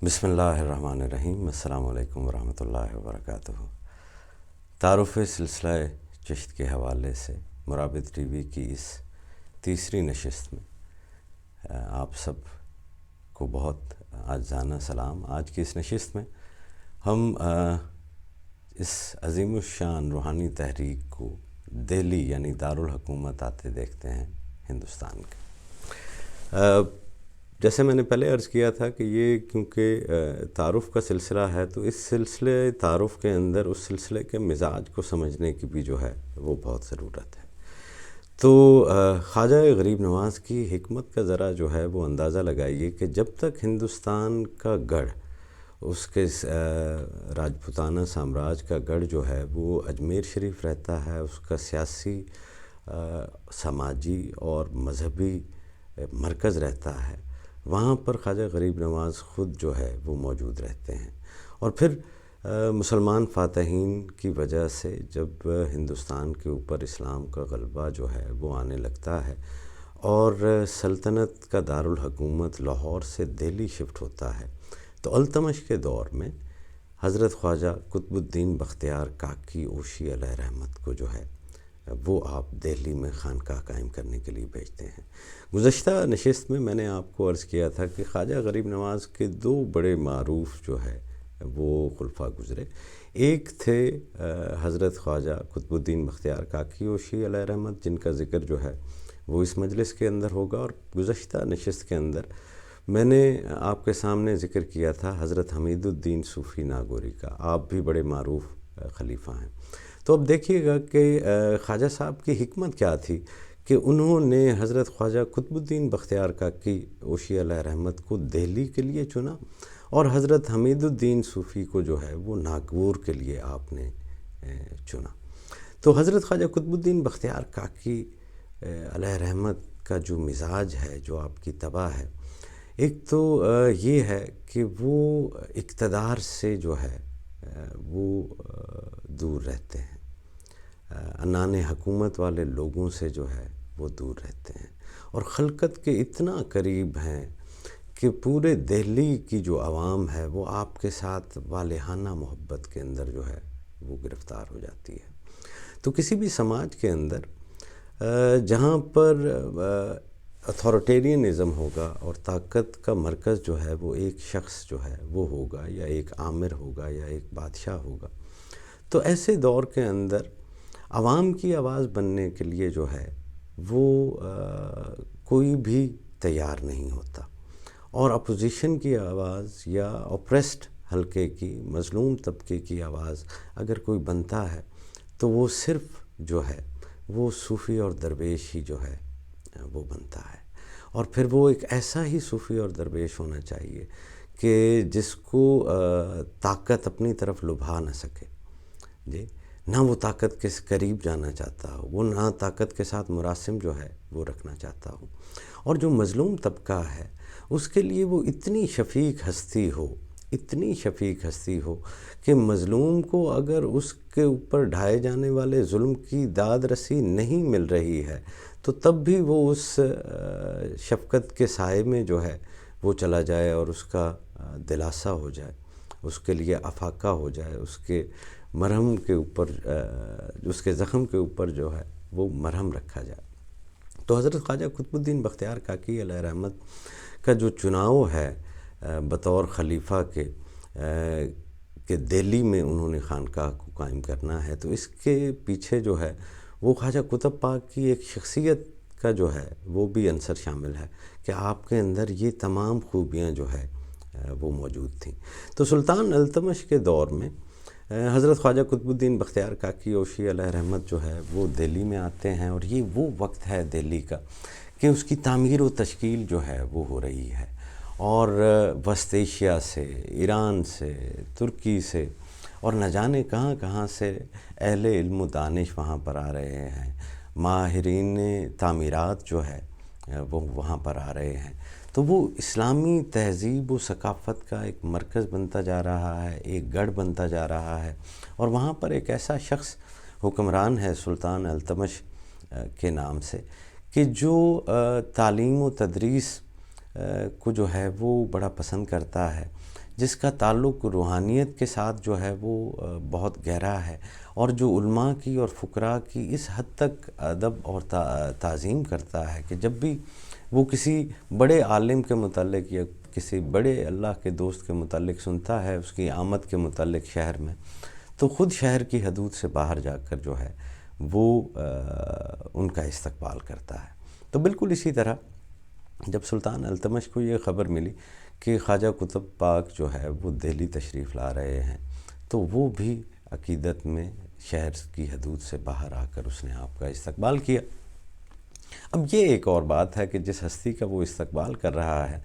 بسم اللہ الرحمن الرحیم۔ السلام علیکم ورحمۃ اللہ وبرکاتہ۔ تعارف سلسلہ چشت کے حوالے سے مرابط ٹی وی کی اس تیسری نشست میں آپ سب کو بہت عاجزانہ سلام۔ آج کی اس نشست میں ہم اس عظیم الشان روحانی تحریک کو دہلی یعنی دارالحکومت آتے دیکھتے ہیں ہندوستان کے۔ جیسے میں نے پہلے عرض کیا تھا کہ یہ کیونکہ تعارف کا سلسلہ ہے تو اس سلسلے تعارف کے اندر اس سلسلے کے مزاج کو سمجھنے کی بھی جو ہے وہ بہت ضرورت ہے۔ تو خواجہ غریب نواز کی حکمت کا ذرا جو ہے وہ اندازہ لگائیے کہ جب تک ہندوستان کا گڑھ، اس کے راجپوتانہ سامراج کا گڑھ جو ہے وہ اجمیر شریف رہتا ہے، اس کا سیاسی، سماجی اور مذہبی مرکز رہتا ہے، وہاں پر خواجہ غریب نواز خود جو ہے وہ موجود رہتے ہیں۔ اور پھر مسلمان فاتحین کی وجہ سے جب ہندوستان کے اوپر اسلام کا غلبہ جو ہے وہ آنے لگتا ہے اور سلطنت کا دارالحکومت لاہور سے دہلی شفٹ ہوتا ہے تو التمش کے دور میں حضرت خواجہ قطب الدین بختیار کاکی اوشی علیہ رحمت کو جو ہے وہ آپ دہلی میں خانقاہ قائم کرنے کے لیے بھیجتے ہیں۔ گزشتہ نشست میں نے آپ کو عرض کیا تھا کہ خواجہ غریب نواز کے دو بڑے معروف جو ہے وہ خلفاء گزرے۔ ایک تھے حضرت خواجہ قطب الدین بختیار کاکی اوشی علیہ رحمت، جن کا ذکر جو ہے وہ اس مجلس کے اندر ہوگا، اور گزشتہ نشست کے اندر میں نے آپ کے سامنے ذکر کیا تھا حضرت حمید الدین صوفی ناگوری کا۔ آپ بھی بڑے معروف خلیفہ ہیں۔ تو اب دیکھیے گا کہ خواجہ صاحب کی حکمت کیا تھی کہ انہوں نے حضرت خواجہ قطب الدین بختیار کاکی اوشی علیہ رحمت کو دہلی کے لیے چنا اور حضرت حمید الدین صوفی کو جو ہے وہ ناگور کے لیے آپ نے چنا۔ تو حضرت خواجہ قطب الدین بختیار کاکی علیہ رحمت کا جو مزاج ہے، جو آپ کی طبع ہے، ایک تو یہ ہے کہ وہ اقتدار سے جو ہے وہ دور رہتے ہیں، عنان حکومت والے لوگوں سے جو ہے وہ دور رہتے ہیں، اور خلقت کے اتنا قریب ہیں کہ پورے دہلی کی جو عوام ہے وہ آپ کے ساتھ والہانہ محبت کے اندر جو ہے وہ گرفتار ہو جاتی ہے۔ تو کسی بھی سماج کے اندر جہاں پر اتھارٹیرینزم ہوگا اور طاقت کا مرکز جو ہے وہ ایک شخص جو ہے وہ ہوگا، یا ایک آمر ہوگا، یا ایک بادشاہ ہوگا، تو ایسے دور کے اندر عوام کی آواز بننے کے لیے جو ہے وہ کوئی بھی تیار نہیں ہوتا، اور اپوزیشن کی آواز یا اپریسڈ حلقے کی، مظلوم طبقے کی آواز اگر کوئی بنتا ہے تو وہ صرف جو ہے وہ صوفی اور درویش ہی جو ہے وہ بنتا ہے، اور پھر وہ ایک ایسا ہی صوفی اور درویش ہونا چاہیے کہ جس کو طاقت اپنی طرف لبھا نہ سکے، جی، نہ وہ طاقت کے قریب جانا چاہتا ہو، وہ نہ طاقت کے ساتھ مراسم جو ہے وہ رکھنا چاہتا ہو، اور جو مظلوم طبقہ ہے اس کے لیے وہ اتنی شفیق ہستی ہو، اتنی شفیق ہستی ہو کہ مظلوم کو اگر اس کے اوپر ڈھائے جانے والے ظلم کی داد رسی نہیں مل رہی ہے تو تب بھی وہ اس شفقت کے سائے میں جو ہے وہ چلا جائے اور اس کا دلاسا ہو جائے، اس کے لیے افاقہ ہو جائے، اس کے مرہم کے اوپر، اس کے زخم کے اوپر جو ہے وہ مرہم رکھا جائے۔ تو حضرت خواجہ قطب الدین بختیار کاکی علیہ رحمت کا جو چناؤ ہے بطور خلیفہ کے کہ دہلی میں انہوں نے خانقاہ کو قائم کرنا ہے، تو اس کے پیچھے جو ہے وہ خواجہ قطب پاک کی ایک شخصیت کا جو ہے وہ بھی عنصر شامل ہے کہ آپ کے اندر یہ تمام خوبیاں جو ہے وہ موجود تھیں۔ تو سلطان التمش کے دور میں حضرت خواجہ قطب الدین بختیار کاکی اوشی علیہ رحمت جو ہے وہ دہلی میں آتے ہیں، اور یہ وہ وقت ہے دہلی کا کہ اس کی تعمیر و تشکیل جو ہے وہ ہو رہی ہے، اور وسط ایشیا سے، ایران سے، ترکی سے، اور نہ جانے کہاں کہاں سے اہل علم و دانش وہاں پر آ رہے ہیں، ماہرین تعمیرات جو ہے وہ وہاں پر آ رہے ہیں۔ تو وہ اسلامی تہذیب و ثقافت کا ایک مرکز بنتا جا رہا ہے، ایک گڑھ بنتا جا رہا ہے، اور وہاں پر ایک ایسا شخص حکمران ہے سلطان التمش کے نام سے کہ جو تعلیم و تدریس کو جو ہے وہ بڑا پسند کرتا ہے، جس کا تعلق روحانیت کے ساتھ جو ہے وہ بہت گہرا ہے، اور جو علماء کی اور فقراء کی اس حد تک ادب اور تعظیم کرتا ہے کہ جب بھی وہ کسی بڑے عالم کے متعلق یا کسی بڑے اللہ کے دوست کے متعلق سنتا ہے، اس کی آمد کے متعلق شہر میں، تو خود شہر کی حدود سے باہر جا کر جو ہے وہ ان کا استقبال کرتا ہے۔ تو بالکل اسی طرح جب سلطان التمش کو یہ خبر ملی کہ خواجہ قطب پاک جو ہے وہ دہلی تشریف لا رہے ہیں، تو وہ بھی عقیدت میں شہر کی حدود سے باہر آ کر اس نے آپ کا استقبال کیا۔ اب یہ ایک اور بات ہے کہ جس ہستی کا وہ استقبال کر رہا ہے،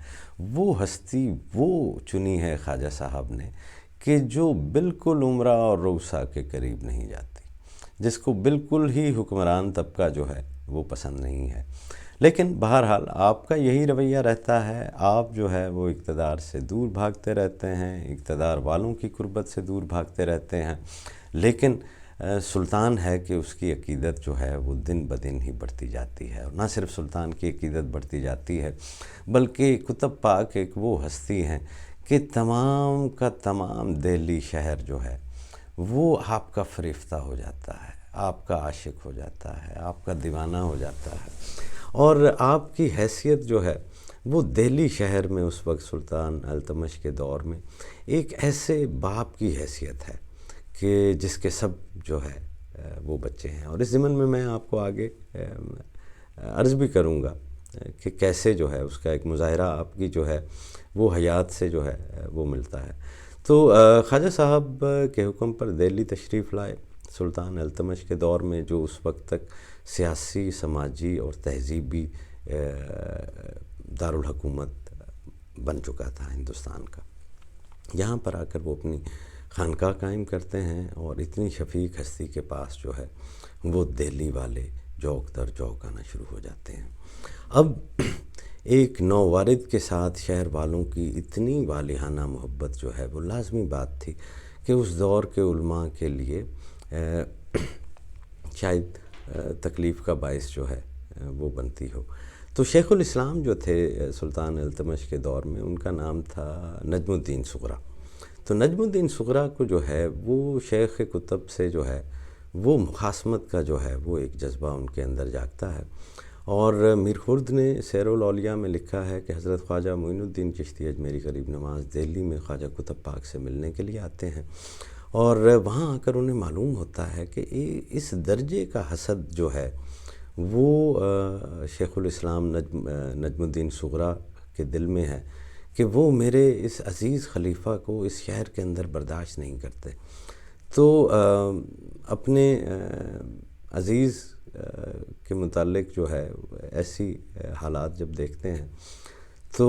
وہ ہستی وہ چنی ہے خواجہ صاحب نے کہ جو بالکل عمرہ اور روسا کے قریب نہیں جاتی، جس کو بالکل ہی حکمران طبقہ جو ہے وہ پسند نہیں ہے۔ لیکن بہرحال آپ کا یہی رویہ رہتا ہے، آپ جو ہے وہ اقتدار سے دور بھاگتے رہتے ہیں، اقتدار والوں کی قربت سے دور بھاگتے رہتے ہیں، لیکن سلطان ہے کہ اس کی عقیدت جو ہے وہ دن بدن ہی بڑھتی جاتی ہے، اور نہ صرف سلطان کی عقیدت بڑھتی جاتی ہے بلکہ قطب پاک ایک وہ ہستی ہیں کہ تمام کا تمام دہلی شہر جو ہے وہ آپ کا فریفتہ ہو جاتا ہے، آپ کا عاشق ہو جاتا ہے، آپ کا دیوانہ ہو جاتا ہے، اور آپ کی حیثیت جو ہے وہ دہلی شہر میں اس وقت سلطان التمش کے دور میں ایک ایسے باپ کی حیثیت ہے کہ جس کے سب جو ہے وہ بچے ہیں۔ اور اس ضمن میں آپ کو آگے عرض بھی کروں گا کہ کیسے جو ہے اس کا ایک مظاہرہ آپ کی جو ہے وہ حیات سے جو ہے وہ ملتا ہے۔ تو خواجہ صاحب کے حکم پر دہلی تشریف لائے سلطان التمش کے دور میں، جو اس وقت تک سیاسی، سماجی اور تہذیبی دارالحکومت بن چکا تھا ہندوستان کا۔ یہاں پر آ کر وہ اپنی خانقاہ قائم کرتے ہیں، اور اتنی شفیق ہستی کے پاس جو ہے وہ دہلی والے جوک در جوک آنا شروع ہو جاتے ہیں۔ اب ایک نووارد کے ساتھ شہر والوں کی اتنی والہانہ محبت جو ہے وہ لازمی بات تھی کہ اس دور کے علماء کے لیے شاید تکلیف کا باعث جو ہے وہ بنتی ہو۔ تو شیخ الاسلام جو تھے سلطان التمش کے دور میں، ان کا نام تھا نجم الدین صغری۔ تو نجم الدین صغری کو جو ہے وہ شیخ قطب سے جو ہے وہ مخاصمت کا جو ہے وہ ایک جذبہ ان کے اندر جاگتا ہے، اور میر خرد نے سیر الاولیاء میں لکھا ہے کہ حضرت خواجہ معین الدین چشتی اجمیری غریب نواز دہلی میں خواجہ قطب پاک سے ملنے کے لیے آتے ہیں، اور وہاں آ کر انہیں معلوم ہوتا ہے کہ اس درجے کا حسد جو ہے وہ شیخ الاسلام نجم الدین صغری کے دل میں ہے کہ وہ میرے اس عزیز خلیفہ کو اس شہر کے اندر برداشت نہیں کرتے۔ تو اپنے عزیز کے متعلق جو ہے ایسی حالات جب دیکھتے ہیں تو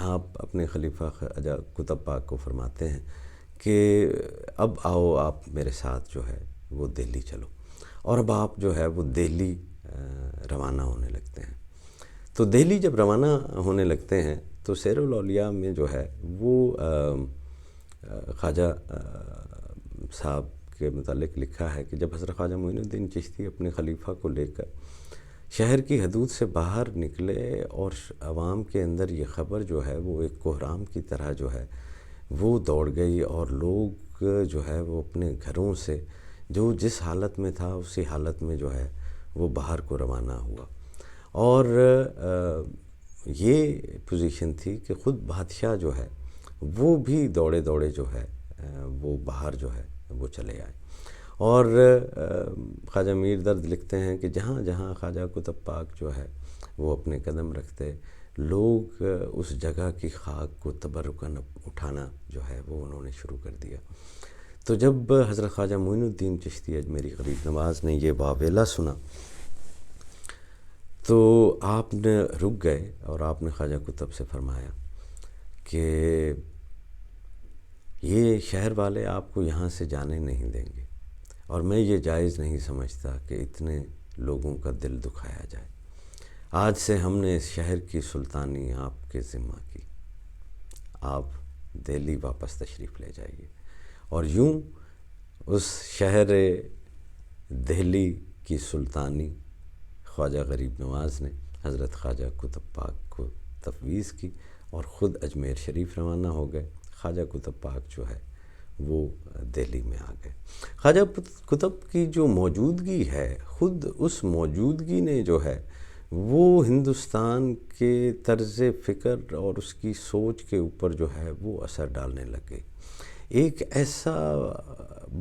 آپ اپنے خلیفہ خواجہ قطب پاک کو فرماتے ہیں کہ اب آؤ آپ میرے ساتھ جو ہے وہ دہلی چلو، اور اب آپ جو ہے وہ دہلی روانہ ہونے لگتے ہیں۔ تو دہلی جب روانہ ہونے لگتے ہیں تو سیر الاولیاء میں جو ہے وہ خواجہ صاحب کے متعلق لکھا ہے کہ جب حضرت خواجہ معین الدین چشتی اپنے خلیفہ کو لے کر شہر کی حدود سے باہر نکلے، اور عوام کے اندر یہ خبر جو ہے وہ ایک کوہرام کی طرح جو ہے وہ دوڑ گئی، اور لوگ جو ہے وہ اپنے گھروں سے جو جس حالت میں تھا اسی حالت میں جو ہے وہ باہر کو روانہ ہوا، اور یہ پوزیشن تھی کہ خود بادشاہ جو ہے وہ بھی دوڑے دوڑے جو ہے وہ باہر جو ہے وہ چلے آئے۔ اور خواجہ میر درد لکھتے ہیں کہ جہاں جہاں خواجہ قطب پاک جو ہے وہ اپنے قدم رکھتے، لوگ اس جگہ کی خاک کو تبرکاً اٹھانا جو ہے وہ انہوں نے شروع کر دیا۔ تو جب حضرت خواجہ معین الدین چشتی اجمیری غریب نواز نے یہ واویلا سنا تو آپ نے رک گئے، اور آپ نے خواجہ قطب سے فرمایا کہ یہ شہر والے آپ کو یہاں سے جانے نہیں دیں گے، اور میں یہ جائز نہیں سمجھتا کہ اتنے لوگوں کا دل دکھایا جائے۔ آج سے ہم نے اس شہر کی سلطانی آپ کے ذمہ کی، آپ دہلی واپس تشریف لے جائیے۔ اور یوں اس شہر دہلی کی سلطانی خواجہ غریب نواز نے حضرت خواجہ قطب پاک کو تفویض کی، اور خود اجمیر شریف روانہ ہو گئے۔ خواجہ قطب پاک جو ہے وہ دہلی میں آ گئے۔ خواجہ قطب کی جو موجودگی ہے، خود اس موجودگی نے جو ہے وہ ہندوستان کے طرز فکر اور اس کی سوچ کے اوپر جو ہے وہ اثر ڈالنے لگ گئی۔ ایک ایسا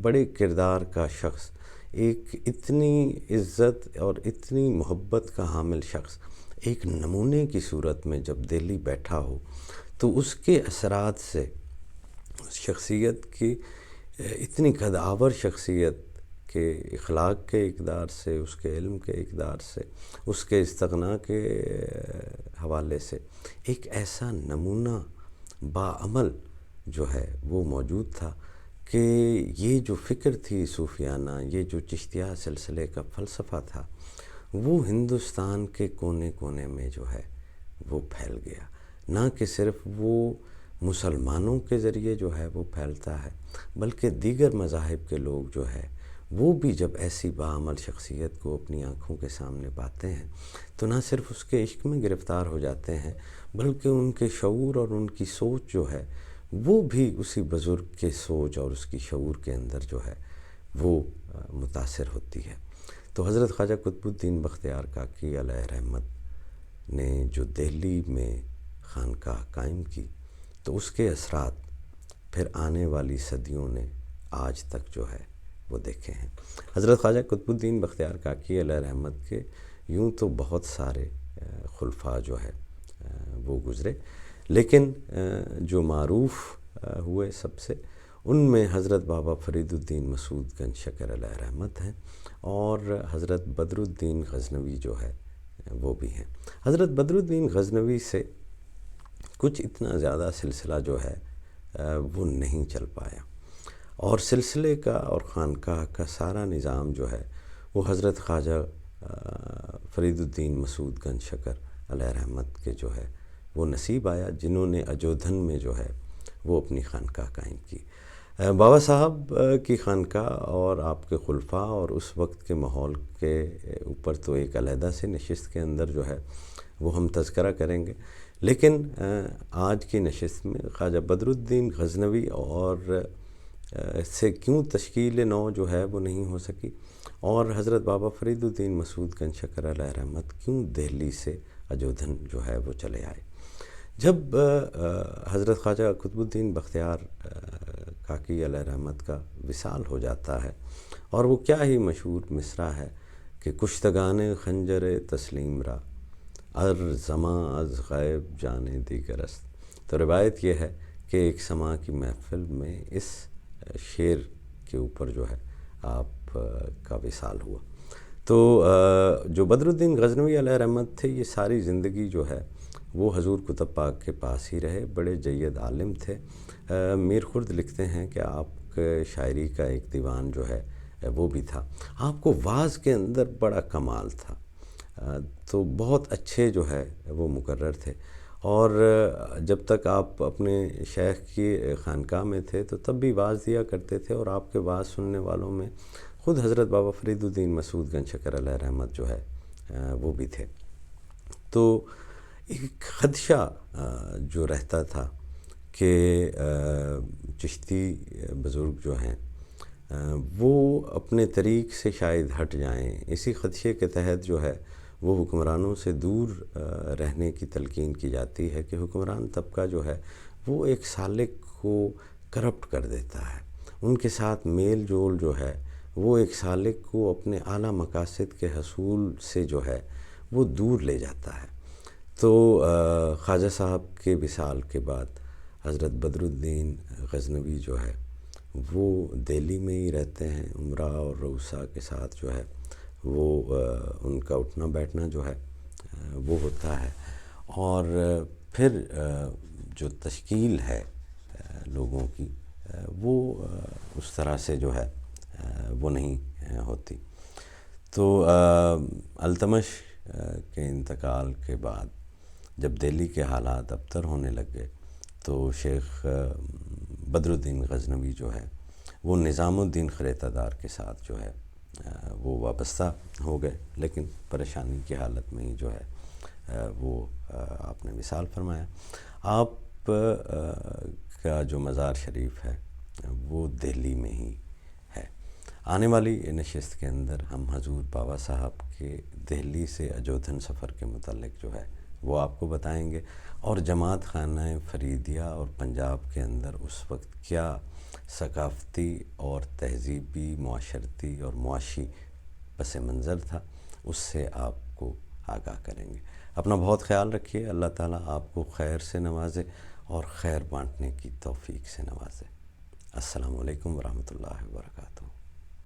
بڑے کردار کا شخص، ایک اتنی عزت اور اتنی محبت کا حامل شخص ایک نمونے کی صورت میں جب دہلی بیٹھا ہو تو اس کے اثرات سے، اس شخصیت کی اتنی قدآور شخصیت کے اخلاق کے اقدار سے، اس کے علم کے اقدار سے، اس کے استغنا کے حوالے سے ایک ایسا نمونہ باعمل جو ہے وہ موجود تھا کہ یہ جو فکر تھی صوفیانہ، یہ جو چشتیہ سلسلے کا فلسفہ تھا، وہ ہندوستان کے کونے کونے میں جو ہے وہ پھیل گیا۔ نہ کہ صرف وہ مسلمانوں کے ذریعے جو ہے وہ پھیلتا ہے، بلکہ دیگر مذاہب کے لوگ جو ہے وہ بھی جب ایسی باعمل شخصیت کو اپنی آنکھوں کے سامنے پاتے ہیں تو نہ صرف اس کے عشق میں گرفتار ہو جاتے ہیں، بلکہ ان کے شعور اور ان کی سوچ جو ہے وہ بھی اسی بزرگ کے سوچ اور اس کی شعور کے اندر جو ہے وہ متاثر ہوتی ہے۔ تو حضرت خواجہ قطب الدین بختیار کاکی علیہ رحمت نے جو دہلی میں خانقاہ قائم کی تو اس کے اثرات پھر آنے والی صدیوں نے آج تک جو ہے وہ دیکھے ہیں۔ حضرت خواجہ قطب الدین بختیار کاکی علیہ رحمت کے یوں تو بہت سارے خلفاء جو ہے وہ گزرے، لیکن جو معروف ہوئے سب سے، ان میں حضرت بابا فرید الدین مسعود گنج شکر علیہ رحمت ہیں، اور حضرت بدر الدین غزنوی جو ہے وہ بھی ہیں۔ حضرت بدر الدین غزنوی سے کچھ اتنا زیادہ سلسلہ جو ہے وہ نہیں چل پایا، اور سلسلے کا اور خانقاہ کا سارا نظام جو ہے وہ حضرت خواجہ فرید الدین مسعود گنج شکر علیہ رحمت کے جو ہے وہ نصیب آیا، جنہوں نے اجودھن میں جو ہے وہ اپنی خانقاہ قائم کی۔ بابا صاحب کی خانقاہ اور آپ کے خلفاء اور اس وقت کے ماحول کے اوپر تو ایک علیحدہ سے نشست کے اندر جو ہے وہ ہم تذکرہ کریں گے، لیکن آج کی نشست میں خواجہ بدر الدین غزنوی اور سے کیوں تشکیل نو جو ہے وہ نہیں ہو سکی، اور حضرت بابا فرید الدین مسعود گنج شکر علیہ رحمت کیوں دہلی سے اجودھن جو ہے وہ چلے آئے۔ جب حضرت خواجہ قطب الدین بختیار کاکی علیہ رحمت کا وصال ہو جاتا ہے، اور وہ کیا ہی مشہور مصرع ہے کہ کشتگان خنجر تسلیم را، زماں از غیب جانے دیگر است۔ تو روایت یہ ہے کہ ایک سماع کی محفل میں اس شعر کے اوپر جو ہے آپ کا وصال ہوا۔ تو جو بدر الدین غزنوی علیہ رحمت تھے، یہ ساری زندگی جو ہے وہ حضور قطب پاک کے پاس ہی رہے، بڑے جید عالم تھے۔ میر خرد لکھتے ہیں کہ آپ کے شاعری کا ایک دیوان جو ہے وہ بھی تھا۔ آپ کو وعظ کے اندر بڑا کمال تھا، تو بہت اچھے جو ہے وہ مقرر تھے، اور جب تک آپ اپنے شیخ کی خانقاہ میں تھے تو تب بھی وعظ دیا کرتے تھے، اور آپ کے وعظ سننے والوں میں خود حضرت بابا فرید الدین مسعود گنج شکر علیہ رحمت جو ہے وہ بھی تھے۔ تو ایک خدشہ جو رہتا تھا کہ چشتی بزرگ جو ہیں وہ اپنے طریق سے شاید ہٹ جائیں، اسی خدشے کے تحت جو ہے وہ حکمرانوں سے دور رہنے کی تلقین کی جاتی ہے کہ حکمران طبقہ جو ہے وہ ایک سالک کو کرپٹ کر دیتا ہے، ان کے ساتھ میل جول جو ہے وہ ایک سالک کو اپنے اعلیٰ مقاصد کے حصول سے جو ہے وہ دور لے جاتا ہے۔ تو خواجہ صاحب کے وصال کے بعد حضرت بدر الدین غزنوی جو ہے وہ دہلی میں ہی رہتے ہیں، امراء اور رؤساء کے ساتھ جو ہے وہ ان کا اٹھنا بیٹھنا جو ہے وہ ہوتا ہے، اور پھر جو تشکیل ہے لوگوں کی وہ اس طرح سے جو ہے وہ نہیں ہوتی۔ تو التمش کے انتقال کے بعد جب دہلی کے حالات ابتر ہونے لگ گئے تو شیخ بدر الدین غزنوی جو ہے وہ نظام الدین خریطہ دار کے ساتھ جو ہے وہ وابستہ ہو گئے، لیکن پریشانی کی حالت میں ہی جو ہے وہ آپ نے وصال فرمایا۔ آپ کا جو مزار شریف ہے وہ دہلی میں ہی ہے۔ آنے والی نشست کے اندر ہم حضور بابا صاحب کے دہلی سے اجودھن سفر کے متعلق جو ہے وہ آپ کو بتائیں گے، اور جماعت خانہ فریدیہ اور پنجاب کے اندر اس وقت کیا ثقافتی اور تہذیبی، معاشرتی اور معاشی پس منظر تھا، اس سے آپ کو آگاہ کریں گے۔ اپنا بہت خیال رکھیے، اللہ تعالیٰ آپ کو خیر سے نوازے اور خیر بانٹنے کی توفیق سے نوازے۔ السلام علیکم ورحمۃ اللہ وبرکاتہ۔